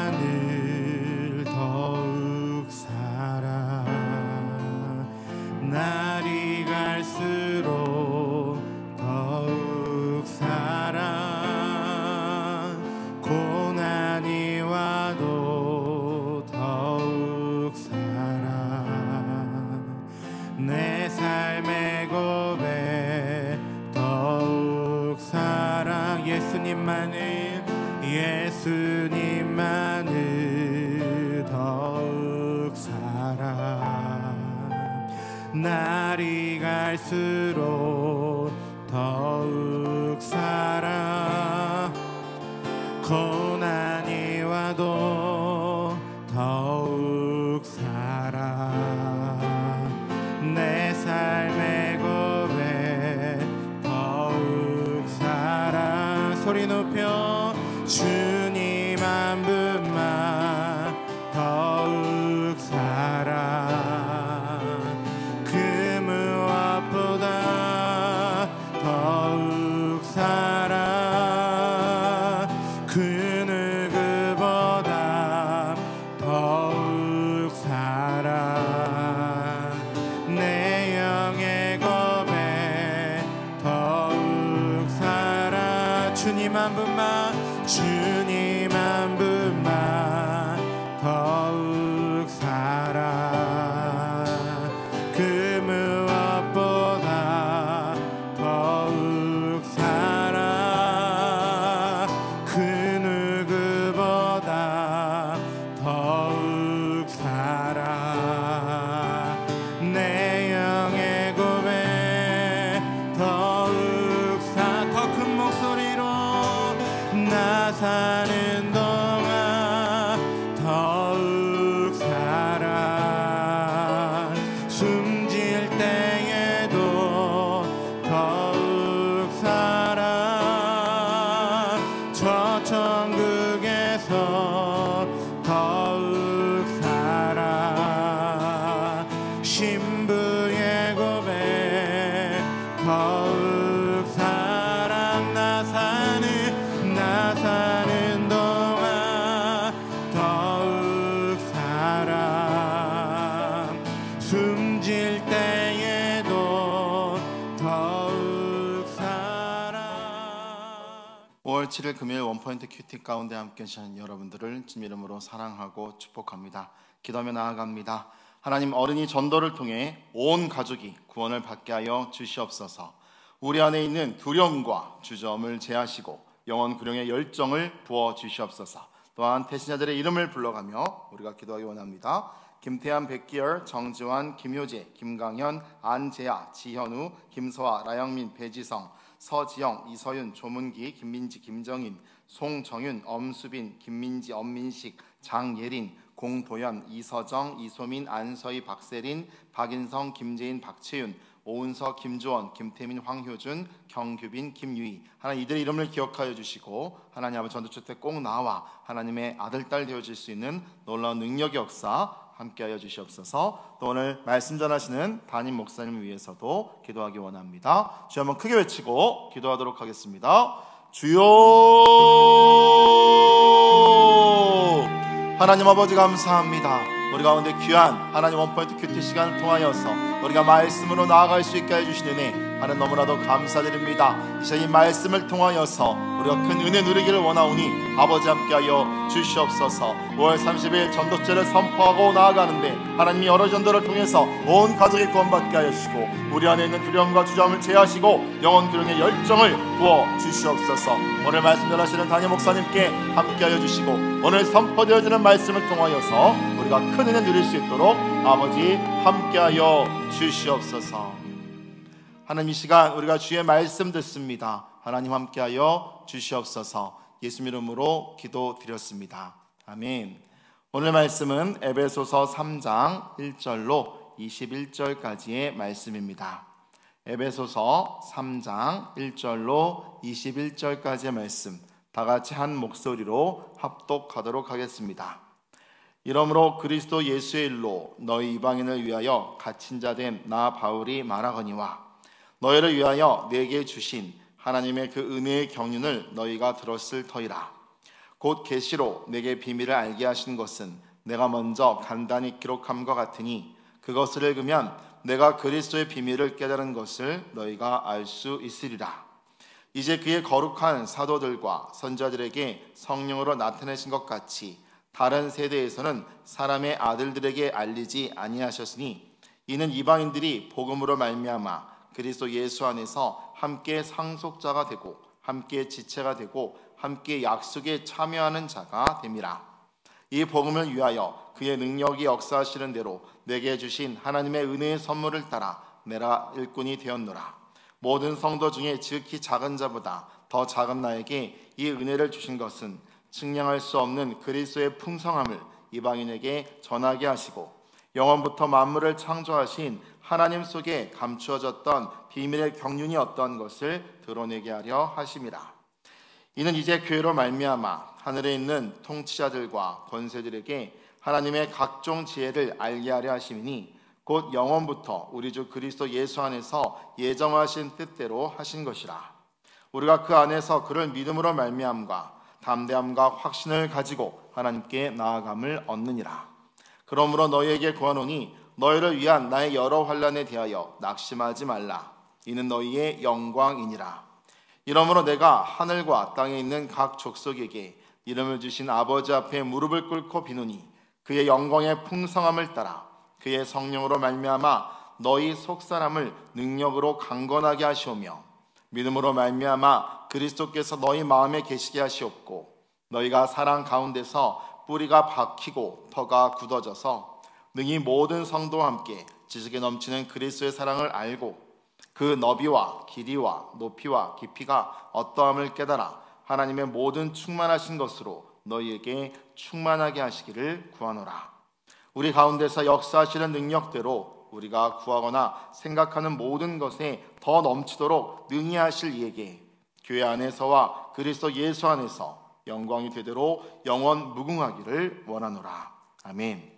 예수님만을 더욱 사랑. 날이 갈수록 더욱 사랑. 고난이 와도 더욱 사랑. 내 삶의 고백 더욱 사랑. 예수님만을 더욱 사랑. 날이 갈수록 더욱 사랑. 고난이 와도 더욱 사랑. 내 삶의 고백 더욱 사랑. 소리 높여 주님 한 분만 더욱 사랑. 그 무엇보다 더욱 사랑. 그 누구보다 더욱 사랑. 내 영의 고백 더욱 사랑. 주님 한 분만, 주님 한 분만 더욱 사랑. 그 무엇보다 더욱 사랑. 그 누구보다 더욱 사랑. 내 영의 고백 더욱 사랑. 더 큰 목소리로 나 사는 동안 더욱 사랑. 숨질 때에도 더욱 사랑. 저 천국에서 더욱 사랑. 신부의 고백 더욱 사랑. 나 사는 동안 더욱 사랑. 숨질 때에도 더욱 사랑. 5월 7일 금요일 원포인트 큐티 가운데 함께 하시는 여러분들을 주님 이름으로 사랑하고 축복합니다. 기도하며 나아갑니다. 하나님, 어른이 전도를 통해 온 가족이 구원을 받게 하여 주시옵소서. 우리 안에 있는 두려움과 주저함을 제하시고 영원 구령의 열정을 부어 주시옵소서. 또한 태신자들의 이름을 불러가며 우리가 기도하기 원합니다. 김태한, 백기열, 정지환, 김효재, 김강현, 안재아, 지현우, 김서아, 라영민, 배지성, 서지영, 이서윤, 조문기, 김민지, 김정인, 송정윤, 엄수빈, 김민지, 엄민식, 장예린, 공도연, 이서정, 이소민, 안서희, 박세린, 박인성, 김재인, 박채윤, 오은서, 김주원, 김태민, 황효준, 경규빈, 김유희. 하나님, 이들의 이름을 기억하여 주시고 하나님 아버지 전도처 때 꼭 나와 하나님의 아들, 딸 되어질 수 있는 놀라운 능력의 역사 함께하여 주시옵소서. 또 오늘 말씀 전하시는 담임 목사님을 위해서도 기도하기 원합니다. 주여 한번 크게 외치고 기도하도록 하겠습니다. 주여. 하나님 아버지 감사합니다. 우리 가운데 귀한 하나님 원포인트 큐티 시간을 통하여서 우리가 말씀으로 나아갈 수 있게 해주신 은혜 하나님 너무나도 감사드립니다. 이제 이 말씀을 통하여서 우리가 큰 은혜 누리기를 원하오니 아버지 함께하여 주시옵소서. 5월 30일 전도제를 선포하고 나아가는데 하나님이 여러 전도를 통해서 온 가족이 구원받게 하시고 우리 안에 있는 두려움과 주저함을 제하시고 영원 구령의 열정을 부어 주시옵소서. 오늘 말씀 전하시는 담임 목사님께 함께하여 주시고 오늘 선포되어지는 말씀을 통하여서 우리가 큰 은혜 누릴 수 있도록 아버지 함께하여 주시옵소서. 하나님, 이 시간 우리가 주의 말씀 듣습니다. 하나님 함께하여 주시옵소서. 예수 이름으로 기도드렸습니다. 아멘. 오늘 말씀은 에베소서 3장 1절로 21절까지의 말씀입니다. 에베소서 3장 1절로 21절까지의 말씀 다 같이 한 목소리로 합독하도록 하겠습니다. 이러므로 그리스도 예수의 일로 너희 이방인을 위하여 갇힌 자 된 나 바울이 말하거니와 너희를 위하여 내게 주신 하나님의 그 은혜의 경륜을 너희가 들었을 터이라. 곧 계시로 내게 비밀을 알게 하신 것은 내가 먼저 간단히 기록함과 같으니 그것을 읽으면 내가 그리스도의 비밀을 깨달은 것을 너희가 알 수 있으리라. 이제 그의 거룩한 사도들과 선자들에게 성령으로 나타내신 것 같이 다른 세대에서는 사람의 아들들에게 알리지 아니하셨으니 이는 이방인들이 복음으로 말미암아 그리스도 예수 안에서 함께 상속자가 되고 함께 지체가 되고 함께 약속에 참여하는 자가 됨이라. 이 복음을 위하여 그의 능력이 역사하시는 대로 내게 주신 하나님의 은혜의 선물을 따라 내가 일꾼이 되었노라. 모든 성도 중에 지극히 작은 자보다 더 작은 나에게 이 은혜를 주신 것은 측량할 수 없는 그리스도의 풍성함을 이방인에게 전하게 하시고 영원부터 만물을 창조하신 하나님 속에 감추어졌던 비밀의 경륜이 어떤 것을 드러내게 하려 하심이라. 이는 이제 교회로 말미암아 하늘에 있는 통치자들과 권세들에게 하나님의 각종 지혜를 알게 하려 하심이니 곧 영원부터 우리 주 그리스도 예수 안에서 예정하신 뜻대로 하신 것이라. 우리가 그 안에서 그를 믿음으로 말미암과 담대함과 확신을 가지고 하나님께 나아감을 얻느니라. 그러므로 너희에게 구하노니 너희를 위한 나의 여러 환난에 대하여 낙심하지 말라. 이는 너희의 영광이니라. 이러므로 내가 하늘과 땅에 있는 각 족속에게 이름을 주신 아버지 앞에 무릎을 꿇고 비노니 그의 영광의 풍성함을 따라 그의 성령으로 말미암아 너희 속사람을 능력으로 강건하게 하시오며 믿음으로 말미암아 그리스도께서 너희 마음에 계시게 하시옵고 너희가 사랑 가운데서 뿌리가 박히고 터가 굳어져서 능히 모든 성도와 함께 지식에 넘치는 그리스도의 사랑을 알고 그 너비와 길이와 높이와 깊이가 어떠함을 깨달아 하나님의 모든 충만하신 것으로 너희에게 충만하게 하시기를 구하노라. 우리 가운데서 역사하시는 능력대로 우리가 구하거나 생각하는 모든 것에 더 넘치도록 능히 하실 이에게 교회 안에서와 그리스도 예수 안에서 영광이 되도록 영원 무궁하기를 원하노라. 아멘.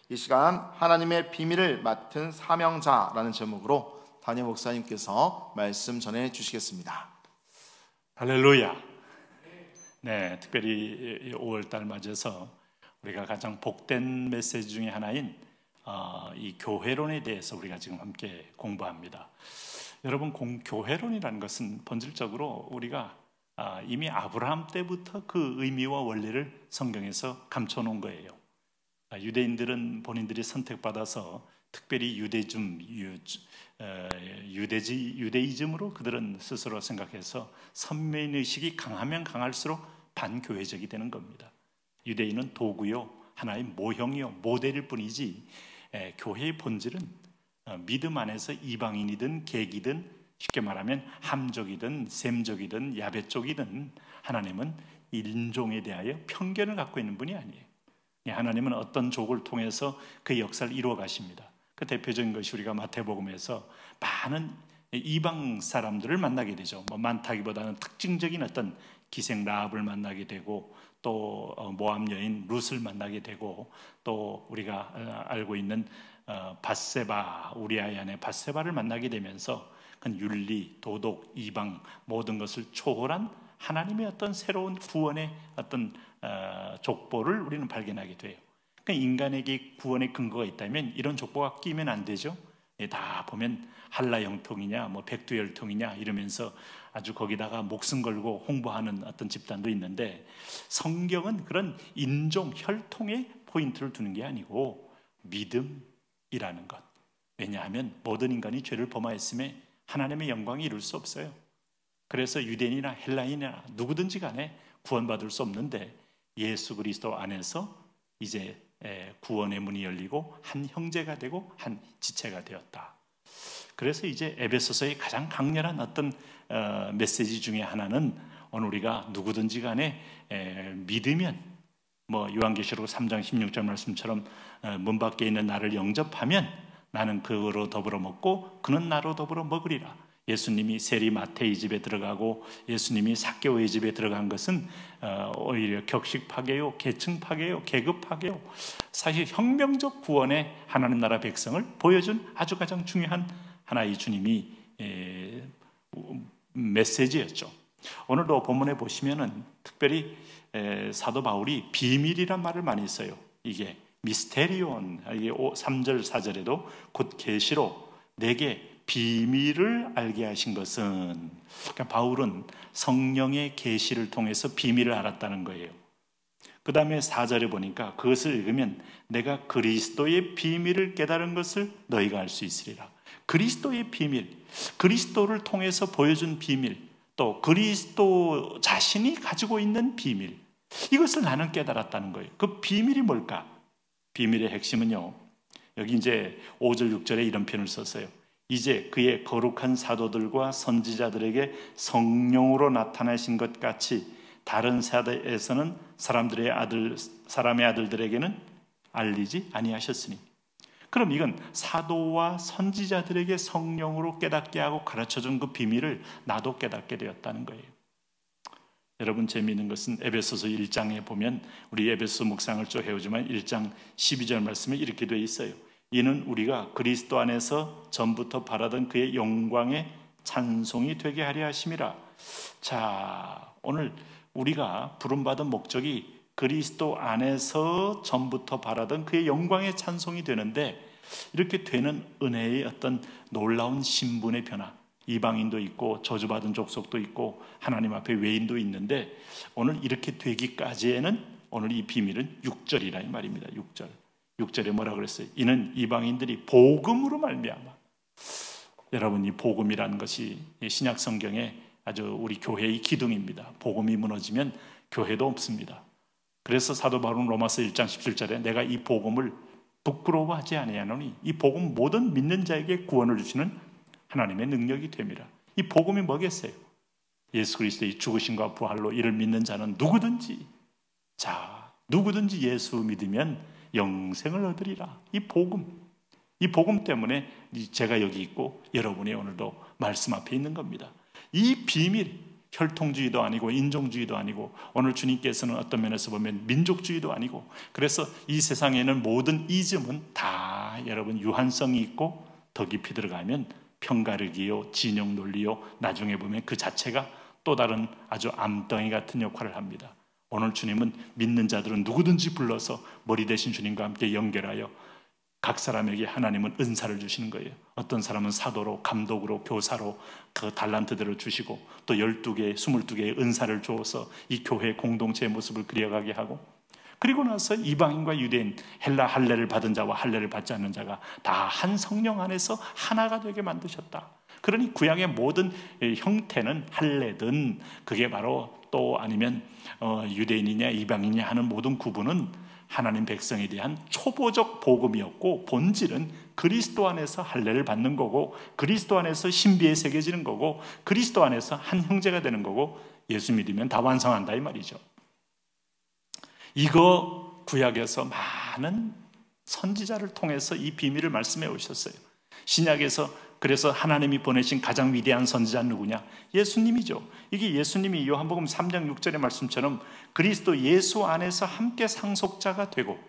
이 시간 하나님의 비밀을 맡은 사명자라는 제목으로 담임 목사님께서 말씀 전해 주시겠습니다. 할렐루야. 네, 특별히 5월달 맞아서 우리가 가장 복된 메시지 중에 하나인 이 교회론에 대해서 우리가 지금 함께 공부합니다. 여러분, 교회론이라는 것은 본질적으로 우리가 이미 아브라함 때부터 그 의미와 원리를 성경에서 감춰놓은 거예요. 유대인들은 본인들이 선택받아서 특별히 유대이즘으로 그들은 스스로 생각해서 선민의식이 강하면 강할수록 반교회적이 되는 겁니다. 유대인은 도구요, 하나의 모형이요, 모델일 뿐이지 교회의 본질은 믿음 안에서 이방인이든 계기든 쉽게 말하면 함족이든 셈족이든 야베족이든 하나님은 인종에 대하여 편견을 갖고 있는 분이 아니에요. 하나님은 어떤 족을 통해서 그 역사를 이루어 가십니다. 그 대표적인 것이 우리가 마태복음에서 많은 이방 사람들을 만나게 되죠. 많다기보다는 특징적인 어떤 기생 라합을 만나게 되고 또 모압 여인 룻을 만나게 되고 또 우리가 알고 있는 밧세바, 우리아의 아내 밧세바를 만나게 되면서 그 윤리, 도덕, 이방 모든 것을 초월한 하나님의 어떤 새로운 구원의 어떤 족보를 우리는 발견하게 돼요. 그러니까 인간에게 구원의 근거가 있다면 이런 족보가 끼면 안 되죠. 다 보면 한라 영통이냐 뭐 백두혈통이냐 이러면서 아주 거기다가 목숨 걸고 홍보하는 어떤 집단도 있는데, 성경은 그런 인종, 혈통에 포인트를 두는 게 아니고 믿음이라는 것. 왜냐하면 모든 인간이 죄를 범하였음에 하나님의 영광이 이룰 수 없어요. 그래서 유대인이나 헬라인이나 누구든지 간에 구원받을 수 없는데 예수 그리스도 안에서 이제 구원의 문이 열리고 한 형제가 되고 한 지체가 되었다. 그래서 이제 에베소서의 가장 강렬한 어떤 메시지 중에 하나는 오늘 우리가 누구든지 간에 믿으면, 뭐 요한계시록 3장 16절 말씀처럼 문 밖에 있는 나를 영접하면 나는 그로 더불어 먹고 그는 나로 더불어 먹으리라. 예수님이 세리 마태의 집에 들어가고 예수님이 삭개오의 집에 들어간 것은 오히려 격식 파괴요, 계층 파괴요, 계급 파괴요, 사실 혁명적 구원의 하나님 나라 백성을 보여준 아주 가장 중요한 하나의 주님이 메시지였죠. 오늘도 본문에 보시면은 특별히 사도 바울이 비밀이란 말을 많이 써요. 이게 미스테리온, 이게 3절 4절에도 곧 계시로 내게 비밀을 알게 하신 것은, 그러니까 바울은 성령의 계시를 통해서 비밀을 알았다는 거예요. 그 다음에 4절에 보니까 그것을 읽으면 내가 그리스도의 비밀을 깨달은 것을 너희가 알 수 있으리라. 그리스도의 비밀, 그리스도를 통해서 보여준 비밀, 또 그리스도 자신이 가지고 있는 비밀, 이것을 나는 깨달았다는 거예요. 그 비밀이 뭘까? 비밀의 핵심은요, 여기 이제 5절 6절에 이런 표현을 썼어요. 이제 그의 거룩한 사도들과 선지자들에게 성령으로 나타나신 것 같이 다른 세대에서는 사람의 아들들에게는 알리지 아니하셨으니. 그럼 이건 사도와 선지자들에게 성령으로 깨닫게 하고 가르쳐준 그 비밀을 나도 깨닫게 되었다는 거예요. 여러분, 재미있는 것은 에베소서 1장에 보면, 우리 에베소 묵상을 쭉 해오지만 1장 12절 말씀에 이렇게 되어 있어요. 이는 우리가 그리스도 안에서 전부터 바라던 그의 영광의 찬송이 되게 하려 하심이라. 자, 오늘 우리가 부름받은 목적이 그리스도 안에서 전부터 바라던 그의 영광의 찬송이 되는데, 이렇게 되는 은혜의 어떤 놀라운 신분의 변화, 이방인도 있고 저주받은 족속도 있고 하나님 앞에 외인도 있는데, 오늘 이렇게 되기까지에는 오늘 이 비밀은 6절이라 이 말입니다. 6절에 뭐라 그랬어요? 이는 이방인들이 복음으로 말미암아. 여러분, 이 복음이라는 것이 신약 성경에 아주 우리 교회의 기둥입니다. 복음이 무너지면 교회도 없습니다. 그래서 사도 바울은 로마서 1장 17절에 내가 이 복음을 부끄러워하지 아니하노니 이 복음 모든 믿는 자에게 구원을 주시는 하나님의 능력이 됨이라. 이 복음이 뭐겠어요? 예수 그리스도의 죽으심과 부활로 이를 믿는 자는 누구든지 예수 믿으면 영생을 얻으리라. 이 복음 때문에 제가 여기 있고 여러분이 오늘도 말씀 앞에 있는 겁니다. 이 비밀, 혈통주의도 아니고 인종주의도 아니고, 오늘 주님께서는 어떤 면에서 보면 민족주의도 아니고, 그래서 이 세상에는 모든 이즘은 다 여러분 유한성이 있고 더 깊이 들어가면 편가르기요, 진영 논리요, 나중에 보면 그 자체가 또 다른 아주 암덩이 같은 역할을 합니다. 오늘 주님은 믿는 자들은 누구든지 불러서 머리 대신 주님과 함께 연결하여 각 사람에게 하나님은 은사를 주시는 거예요. 어떤 사람은 사도로, 감독으로, 교사로 그 달란트들을 주시고, 또 12개, 22개의 은사를 주어서 이 교회 공동체의 모습을 그려가게 하고, 그리고 나서 이방인과 유대인, 헬라 할례를 받은 자와 할례를 받지 않는 자가 다 한 성령 안에서 하나가 되게 만드셨다. 그러니 구약의 모든 형태는 할례든, 그게 바로 또 아니면 유대인이냐 이방인이냐 하는 모든 구분은 하나님 백성에 대한 초보적 복음이었고, 본질은 그리스도 안에서 할례를 받는 거고, 그리스도 안에서 신비에 새겨지는 거고, 그리스도 안에서 한 형제가 되는 거고, 예수 믿으면 다 완성한다 이 말이죠. 이거 구약에서 많은 선지자를 통해서 이 비밀을 말씀해 오셨어요. 신약에서 그래서 하나님이 보내신 가장 위대한 선지자는 누구냐? 예수님이죠. 이게 예수님이 요한복음 3장 6절의 말씀처럼 그리스도 예수 안에서 함께 상속자가 되고,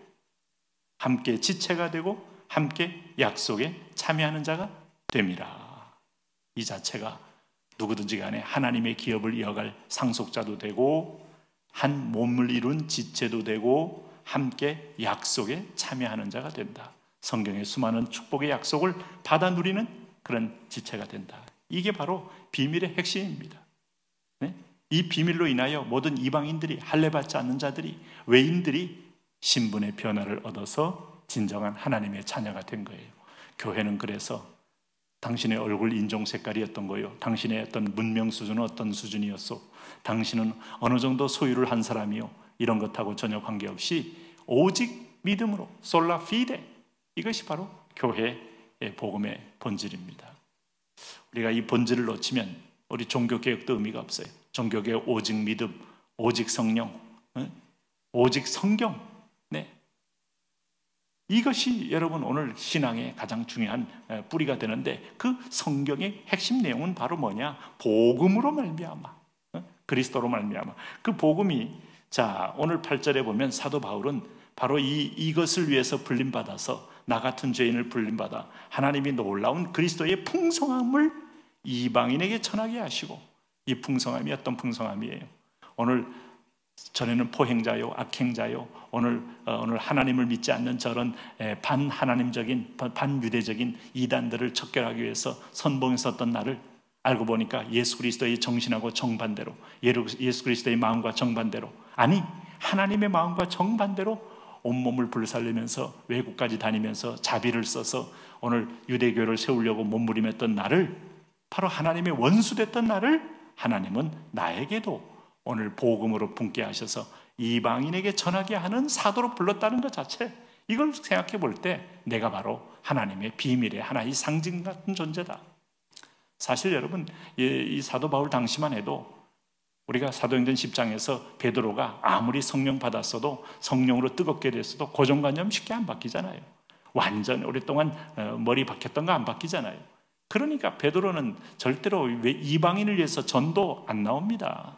함께 지체가 되고, 함께 약속에 참여하는 자가 됨이라. 이 자체가 누구든지 간에 하나님의 기업을 이어갈 상속자도 되고, 한 몸을 이룬 지체도 되고, 함께 약속에 참여하는 자가 된다. 성경의 수많은 축복의 약속을 받아 누리는 그런 지체가 된다. 이게 바로 비밀의 핵심입니다. 네? 이 비밀로 인하여 모든 이방인들이, 할례받지 않는 자들이, 외인들이 신분의 변화를 얻어서 진정한 하나님의 자녀가 된 거예요. 교회는 그래서 당신의 얼굴 인종 색깔이었던 거예요. 당신의 어떤 문명 수준은 어떤 수준이었어, 당신은 어느 정도 소유를 한 사람이요, 이런 것하고 전혀 관계없이 오직 믿음으로, 솔라 피데, 이것이 바로 교회의 복음의 본질입니다. 우리가 이 본질을 놓치면 우리 종교개혁도 의미가 없어요. 종교개혁 오직 믿음, 오직 성령, 오직 성경, 네. 이것이 여러분 오늘 신앙의 가장 중요한 뿌리가 되는데, 그 성경의 핵심 내용은 바로 뭐냐? 복음으로 말미암아, 그리스도로 말미암아. 그 복음이, 자 오늘 8절에 보면 사도 바울은 바로 이것을 위해서 불림받아서, 나 같은 죄인을 불림받아 하나님이 놀라운 그리스도의 풍성함을 이방인에게 전하게 하시고, 이 풍성함이 어떤 풍성함이에요? 오늘 전에는 포행자요, 악행자요. 오늘 하나님을 믿지 않는 저런 반하나님적인, 반유대적인 이단들을 척결하기 위해서 선봉에 섰던 나를 알고 보니까 예수 그리스도의 정신하고 정반대로, 예수 그리스도의 마음과 정반대로, 아니 하나님의 마음과 정반대로 온몸을 불살리면서 외국까지 다니면서 자비를 써서 오늘 유대교를 세우려고 몸부림했던 나를, 바로 하나님의 원수됐던 나를 하나님은 나에게도 오늘 복음으로 품게 하셔서 이방인에게 전하게 하는 사도로 불렀다는 것 자체, 이걸 생각해 볼 때 내가 바로 하나님의 비밀의 하나의 상징 같은 존재다. 사실 여러분, 이 사도 바울 당시만 해도 우리가 사도행전 10장에서 베드로가 아무리 성령 받았어도, 성령으로 뜨겁게 됐어도 고정관념 쉽게 안 바뀌잖아요. 완전 오랫동안 머리 박혔던 거 안 바뀌잖아요. 그러니까 베드로는 절대로 이방인을 위해서 전도 안 나옵니다.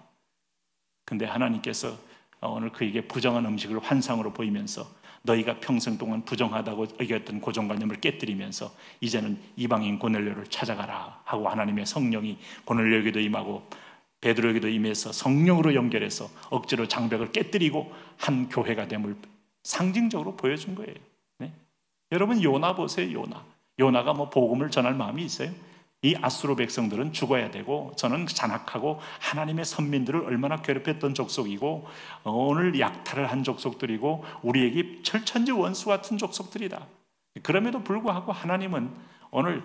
근데 하나님께서 오늘 그에게 부정한 음식을 환상으로 보이면서 너희가 평생 동안 부정하다고 여겼던 고정관념을 깨뜨리면서 이제는 이방인 고넬료를 찾아가라 하고 하나님의 성령이 고넬료에게도 임하고 베드로에게도 임해서 성령으로 연결해서 억지로 장벽을 깨뜨리고 한 교회가 됨을 상징적으로 보여준 거예요. 네? 여러분 요나 보세요. 요나가 뭐 복음을 전할 마음이 있어요? 이 아수르 백성들은 죽어야 되고, 저는 잔악하고 하나님의 선민들을 얼마나 괴롭혔던 족속이고 오늘 약탈을 한 족속들이고 우리에게 철천지 원수 같은 족속들이다. 그럼에도 불구하고 하나님은 오늘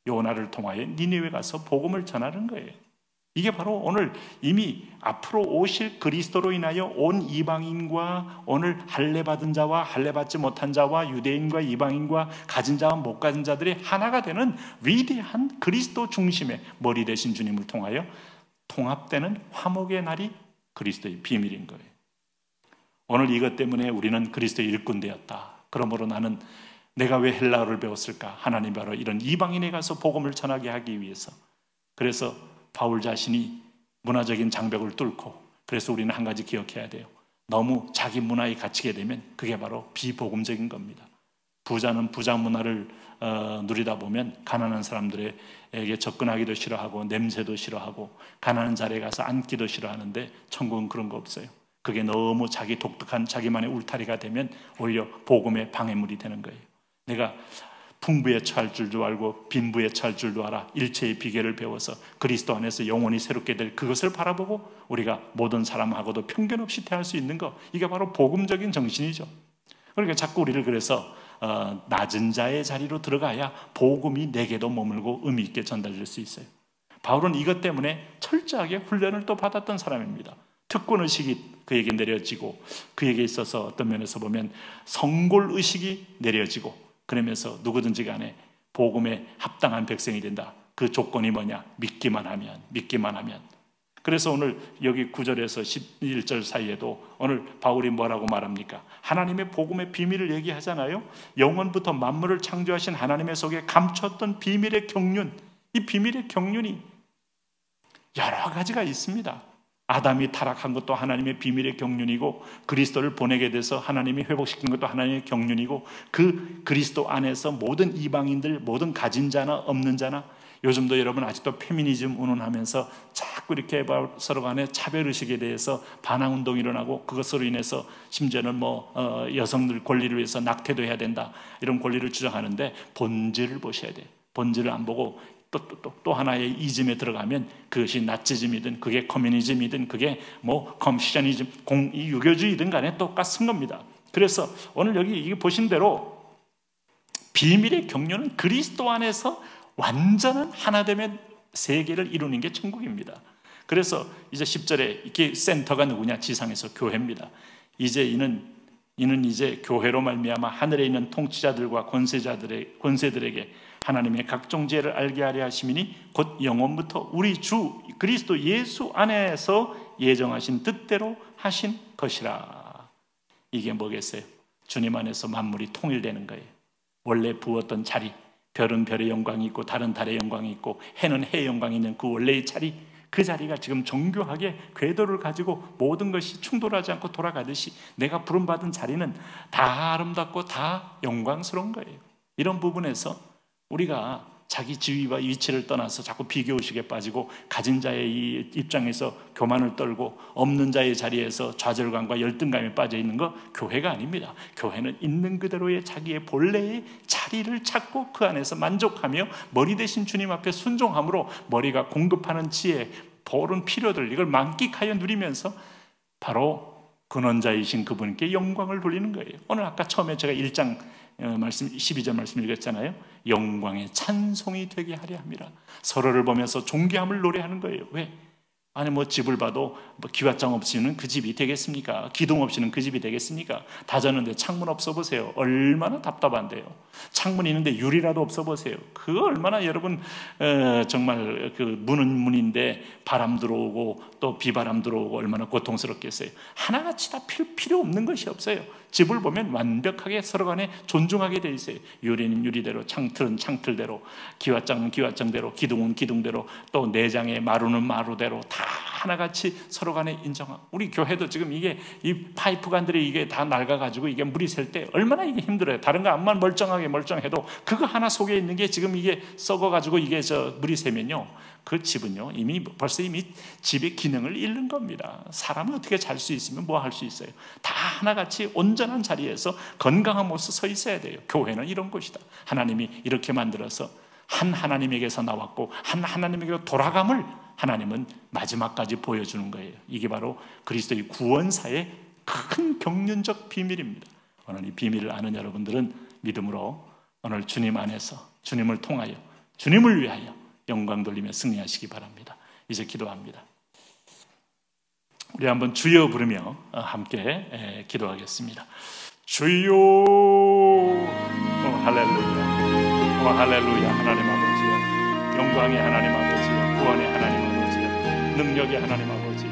요나를 통하여 니느웨 가서 복음을 전하는 거예요. 이게 바로 오늘 이미 앞으로 오실 그리스도로 인하여 온 이방인과 오늘 할례받은 자와 할례받지 못한 자와 유대인과 이방인과 가진 자와 못 가진 자들이 하나가 되는 위대한 그리스도 중심의 머리 되신 주님을 통하여 통합되는 화목의 날이 그리스도의 비밀인 거예요. 오늘 이것 때문에 우리는 그리스도의 일꾼 되었다. 그러므로 나는 내가 왜 헬라어를 배웠을까? 하나님 바로 이런 이방인에 가서 복음을 전하게 하기 위해서. 그래서 바울 자신이 문화적인 장벽을 뚫고, 그래서 우리는 한 가지 기억해야 돼요. 너무 자기 문화에 갇히게 되면 그게 바로 비복음적인 겁니다. 부자는 부자 문화를 누리다 보면 가난한 사람들에게 접근하기도 싫어하고 냄새도 싫어하고 가난한 자리에 가서 앉기도 싫어하는데 천국은 그런 거 없어요. 그게 너무 자기 독특한 자기만의 울타리가 되면 오히려 복음의 방해물이 되는 거예요. 내가 풍부에 처할 줄도 알고 빈부에 처할 줄도 알아. 일체의 비결을 배워서 그리스도 안에서 영원히 새롭게 될 그것을 바라보고 우리가 모든 사람하고도 편견 없이 대할 수 있는 것, 이게 바로 복음적인 정신이죠. 그러니까 자꾸 우리를 그래서 낮은 자의 자리로 들어가야 복음이 내게도 머물고 의미 있게 전달될 수 있어요. 바울은 이것 때문에 철저하게 훈련을 또 받았던 사람입니다. 특권의식이 그에게 내려지고, 그에게 있어서 어떤 면에서 보면 성골의식이 내려지고, 그러면서 누구든지 간에 복음에 합당한 백성이 된다. 그 조건이 뭐냐? 믿기만 하면. 그래서 오늘 여기 9절에서 11절 사이에도 오늘 바울이 뭐라고 말합니까? 하나님의 복음의 비밀을 얘기하잖아요. 영원부터 만물을 창조하신 하나님의 속에 감췄던 비밀의 경륜, 이 비밀의 경륜이 여러 가지가 있습니다. 아담이 타락한 것도 하나님의 비밀의 경륜이고, 그리스도를 보내게 돼서 하나님이 회복시킨 것도 하나님의 경륜이고, 그 그리스도 안에서 모든 이방인들, 모든 가진 자나 없는 자나, 요즘도 여러분 아직도 페미니즘 운운하면서 자꾸 이렇게 서로 간에 차별의식에 대해서 반항운동이 일어나고, 그것으로 인해서 심지어는 여성들 권리를 위해서 낙태도 해야 된다, 이런 권리를 주장하는데 본질을 보셔야 돼요. 본질을 안 보고 또 하나의 이즘에 들어가면 그것이 나치즘이든 그게 커뮤니즘이든 그게 컴시저니즘, 유교주의든 간에 똑같은 겁니다. 그래서 오늘 여기 이게 보신 대로 비밀의 경륜은 그리스도 안에서 완전한 하나됨의 세계를 이루는 게 천국입니다. 그래서 이제 10절에 이게 센터가 누구냐? 지상에서 교회입니다. 이제 이는 이제 교회로 말미암아 하늘에 있는 통치자들과 권세들에게 하나님의 각종 지혜를 알게 하려 하심이니 곧 영원부터 우리 주 그리스도 예수 안에서 예정하신 뜻대로 하신 것이라. 이게 뭐겠어요? 주님 안에서 만물이 통일되는 거예요. 원래 부었던 자리, 별은 별의 영광이 있고 달은 달의 영광이 있고 해는 해의 영광이 있는 그 원래의 자리, 그 자리가 지금 정교하게 궤도를 가지고 모든 것이 충돌하지 않고 돌아가듯이 내가 부름받은 자리는 다 아름답고 다 영광스러운 거예요. 이런 부분에서 우리가 자기 지위와 위치를 떠나서 자꾸 비교의식에 빠지고 가진 자의 이 입장에서 교만을 떨고 없는 자의 자리에서 좌절감과 열등감에 빠져 있는 거 교회가 아닙니다. 교회는 있는 그대로의 자기의 본래의 자리를 찾고 그 안에서 만족하며 머리 대신 주님 앞에 순종함으로 머리가 공급하는 지혜, 보른 필요들 이걸 만끽하여 누리면서 바로 근원자이신 그분께 영광을 돌리는 거예요. 오늘 아까 처음에 제가 1장 말씀 12절 말씀 읽었잖아요. 영광의 찬송이 되게 하려 함이라. 서로를 보면서 존귀함을 노래하는 거예요. 왜? 아니 뭐 집을 봐도 뭐 기와장 없이는 그 집이 되겠습니까? 기둥 없이는 그 집이 되겠습니까? 다졌는데 창문 없어 보세요. 얼마나 답답한데요. 창문 있는데 유리라도 없어 보세요. 그거 얼마나 여러분 정말 그 문은 문인데 바람 들어오고 또 비바람 들어오고 얼마나 고통스럽겠어요. 하나같이 다 필요 없는 것이 없어요. 집을 보면 완벽하게 서로 간에 존중하게 돼 있어요. 유리는 유리대로, 창틀은 창틀대로, 기와장은 기와장대로, 기둥은 기둥대로, 또 내장의 마루는 마루대로 다 하나같이 서로 간에 인정하고. 우리 교회도 지금 이게 이 파이프관들이 이게 다 낡아가지고 이게 물이 셀 때 얼마나 이게 힘들어요. 다른 거 암만 멀쩡해도 그거 하나 속에 있는 게 지금 이게 썩어가지고 이게 물이 새면요, 그 집은요 벌써 이미 집의 기능을 잃는 겁니다. 사람은 어떻게 잘 수 있으면 뭐 할 수 있어요? 다 하나같이 온전한 자리에서 건강한 모습 서 있어야 돼요. 교회는 이런 곳이다. 하나님이 이렇게 만들어서 한 하나님에게서 나왔고 한 하나님에게로 돌아감을 하나님은 마지막까지 보여주는 거예요. 이게 바로 그리스도의 구원사의 큰 경륜적 비밀입니다. 오늘 이 비밀을 아는 여러분들은 믿음으로 오늘 주님 안에서 주님을 통하여 주님을 위하여 영광 돌리며 승리하시기 바랍니다. 이제 기도합니다. 우리 한번 주여 부르며 함께 기도하겠습니다. 주여. 할렐루야. 할렐루야. 하나님 아버지여, 영광의 하나님 아버지여, 구원의 하나님 아버지여, 능력의 하나님 아버지,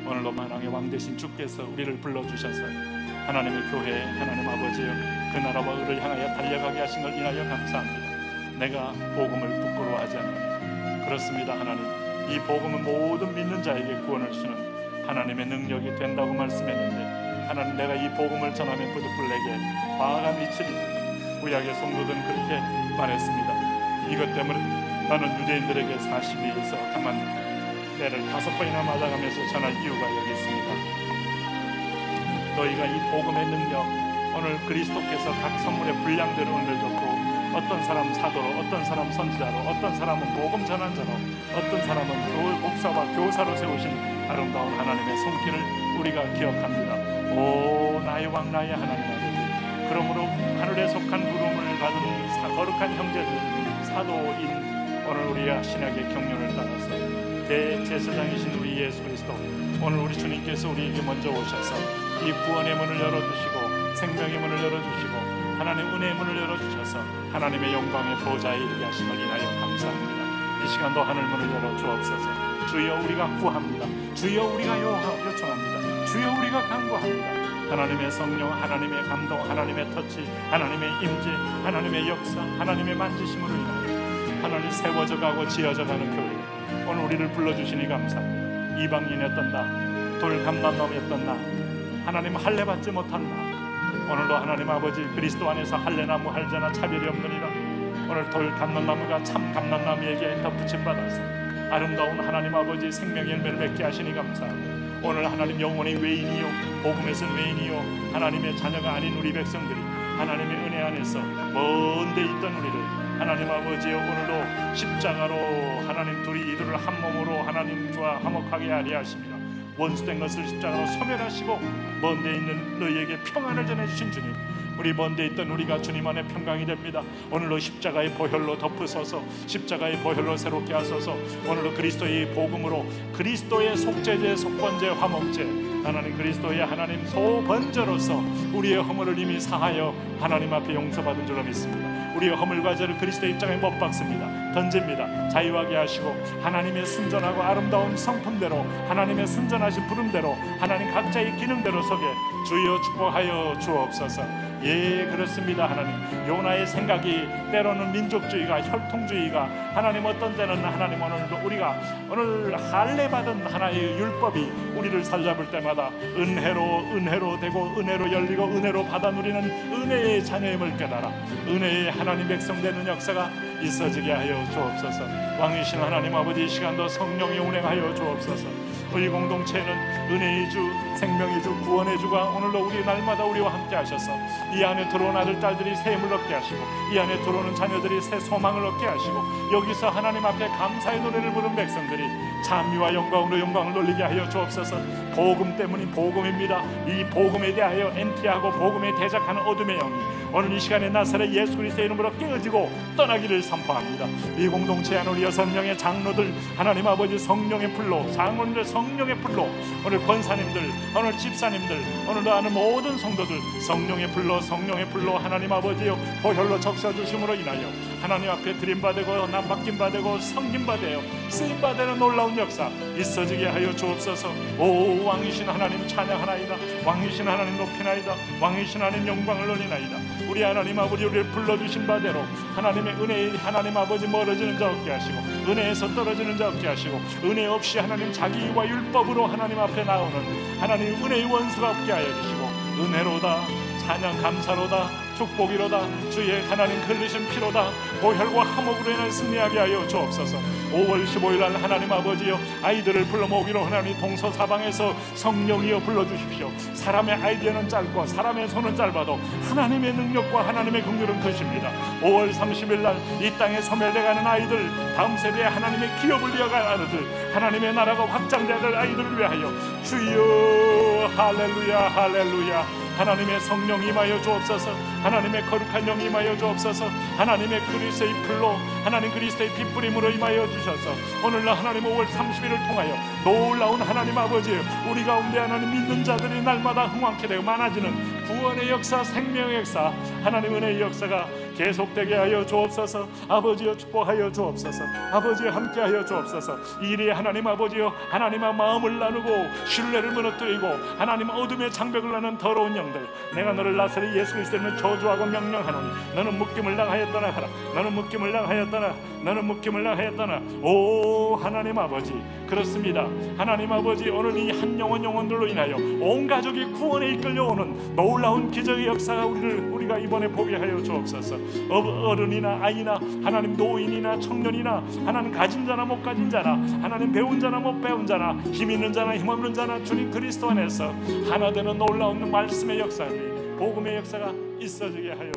오늘도 만왕의 왕 되신 주께서 우리를 불러주셔서 하나님의 교회 하나님 아버지여 그 나라와 의를 향하여 달려가게 하신 걸 인하여 감사합니다. 내가 복음을 부끄러워하지 않으니 그렇습니다. 하나님, 이 복음은 모든 믿는 자에게 구원을 주는 하나님의 능력이 된다고 말씀했는데, 하나님, 내가 이 복음을 전하면 부득불내게 화가 미치리. 구약의 성도들은 그렇게 말했습니다. 이것 때문에 나는 유대인들에게 40일에서 강한 때를 5번이나 맞아가면서 전할 이유가 여기 있습니다. 너희가 이 복음의 능력, 오늘 그리스도께서 각 선물의 분량대로 은혜를 줬고, 어떤 사람 사도로, 어떤 사람 선지자로, 어떤 사람은 복음 전환자로, 어떤 사람은 목사와 교사로 세우신 아름다운 하나님의 손길을 우리가 기억합니다. 오 나의 왕 나의 하나님 아버지, 그러므로 하늘에 속한 부름을 받은 거룩한 형제들, 사도인 오늘 우리가 신약의 경륜을 따라서 대제사장이신 우리 예수 그리스도, 오늘 우리 주님께서 우리에게 먼저 오셔서 이 구원의 문을 열어주시고 생명의 문을 열어주시고 하나님의 은혜의 문을 열어주셔서 하나님의 영광의 보좌에 이르게 하심을 인하여 감사합니다. 이 시간도 하늘 문을 열어 주옵소서. 주여 우리가 구합니다. 주여 우리가 요청합니다. 주여 우리가 간구합니다. 하나님의 성령, 하나님의 감동, 하나님의 터치, 하나님의 임재, 하나님의 역사, 하나님의 만지심으로 인하여 하나님 세워져 가고 지어져 가는 교회, 오늘 우리를 불러주시니 감사합니다. 이방인이었던 나, 돌 감람나무였던 나, 하나님 할례 받지 못한 나, 오늘도 하나님 아버지 그리스도 안에서 할례나무 할자나 차별이 없느니라. 오늘 돌 감람나무가 참 감람나무에게 덧붙임 받아서 아름다운 하나님 아버지 생명의 열매를 맺게 하시니 감사합니다. 오늘 하나님 영혼의 외인이요 복음에선 외인이요 하나님의 자녀가 아닌 우리 백성들이 하나님의 은혜 안에서 먼 데 있던 우리를 하나님 아버지여 오늘도 십자가로 하나님 둘이 이들을 한 몸으로 하나님과 화목하게 하려 하십니다. 원수된 것을 십자가로 소멸하시고 먼 데 있는 너희에게 평안을 전해주신 주님, 우리 먼 데 있던 우리가 주님 안에 평강이 됩니다. 오늘도 십자가의 보혈로 덮으소서, 십자가의 보혈로 새롭게 하소서. 오늘도 그리스도의 복음으로 그리스도의 속죄제, 속번제, 화목제, 하나님 그리스도의 하나님 소번제로서 우리의 허물을 이미 사하여 하나님 앞에 용서받은 줄로 믿습니다. 우리의 허물과 죄를 그리스도의 입장에 못 박습니다. 던집니다. 자유하게 하시고 하나님의 순전하고 아름다운 성품대로, 하나님의 순전하신 부름대로, 하나님 각자의 기능대로 서게 주여 축복하여 주옵소서. 예, 그렇습니다. 하나님, 요나의 생각이 때로는 민족주의가, 혈통주의가, 하나님 어떤 때는 하나님 오늘도 우리가 오늘 할례 받은 하나의 율법이 우리를 살잡을 때마다 은혜로 되고 은혜로 열리고 은혜로 받아 누리는 은혜의 자녀임을 깨달아 은혜의 하나님 백성 되는 역사가 있어지게 하여 주옵소서. 왕이신 하나님 아버지, 이 시간도 성령이 운행하여 주옵소서. 우리 공동체는 은혜의 주, 생명의 주, 구원의 주가 오늘도 우리 날마다 우리와 함께 하셔서 이 안에 들어온 아들 딸들이 새 힘을 얻게 하시고, 이 안에 들어오는 자녀들이 새 소망을 얻게 하시고, 여기서 하나님 앞에 감사의 노래를 부른 백성들이 찬미와 영광으로 영광을 돌리게 하여 주옵소서. 복음 때문이 복음입니다. 이 복음에 대하여 엔티하고 복음에 대적하는 어둠의 영이 오늘 이 시간에 나사렛 예수 그리스도의 이름으로 깨어지고 떠나기를 선포합니다. 이 공동체 안 우리 6명의 장로들 하나님 아버지 성령의 불로, 장로들 성령의 불로, 오늘 권사님들, 오늘 집사님들, 오늘도 아는 모든 성도들 성령의 불로 하나님 아버지여 보혈로 적셔주심으로 인하여 하나님 앞에 드림받고 남박김받고 섬김받아요 쓰임받는 놀라운 역사 있어지게 하여 주옵소서. 오 왕이신 하나님 찬양하나이다. 왕이신 하나님 높이나이다. 왕이신 하나님 영광을 올리나이다. 우리 하나님 아버지, 우리를 불러주신 바대로 하나님의 은혜에 하나님 아버지 멀어지는 자 없게 하시고, 은혜에서 떨어지는 자 없게 하시고, 은혜 없이 하나님 자기와 율법으로 하나님 앞에 나오는 하나님 은혜의 원수가 없게 하여 주시고, 은혜로다 찬양 감사로다 축복이로다 주의 하나님 흘리신 피로다 보혈과 화목으로 인한 승리하게 하여 주옵소서. 5월 15일 날 하나님 아버지여 아이들을 불러 모으기로 하나님 동서사방에서 성령이여 불러주십시오. 사람의 아이디어는 짧고 사람의 손은 짧아도 하나님의 능력과 하나님의 긍휼은 크십니다. 5월 30일 날 이 땅에 소멸돼가는 아이들, 다음 세대에 하나님의 기업을 이어갈 아이들, 하나님의 나라가 확장돼야 될 아이들을 위하여 주여 할렐루야 할렐루야. 하나님의 성령 임하여 주옵소서. 하나님의 거룩한 영 임하여 주옵소서. 하나님의 그리스도의 불로, 하나님 그리스도의 핏부림으로 임하여 주셔서 오늘날 하나님 5월 30일을 통하여 놀라운 하나님 아버지, 우리 가운데 하나님 믿는 자들이 날마다 흥왕케 되고 많아지는 구원의 역사, 생명의 역사, 하나님 은혜의 역사가 계속되게 하여 주옵소서. 아버지여 축복하여 주옵소서. 아버지여 함께하여 주옵소서. 이 일이 하나님 아버지여 하나님과 마음을 나누고 신뢰를 무너뜨리고 하나님 어둠의 장벽을 나는 더러운 영들, 내가 너를 나사렛 예수 그리스도는 저주하고 명령하노니 너는 묶임을 당하였더나 하라. 너는 묶임을 당하였더나, 너는 묶임을 당하였더나. 오 하나님 아버지, 그렇습니다. 하나님 아버지, 오늘 이 한 영혼들로 인하여 온 가족이 구원에 이끌려오는 놀라운 기적의 역사가 우리가 이번에 보게 하여 주옵소서. 어른이나 아이나 하나님 노인이나 청년이나 하나님 가진 자나 못 가진 자나 하나님 배운 자나 못 배운 자나 힘 있는 자나 힘 없는 자나 주님 그리스도 안에서 하나 되는 놀라운 말씀의 역사를, 복음의 역사가 있어지게 하여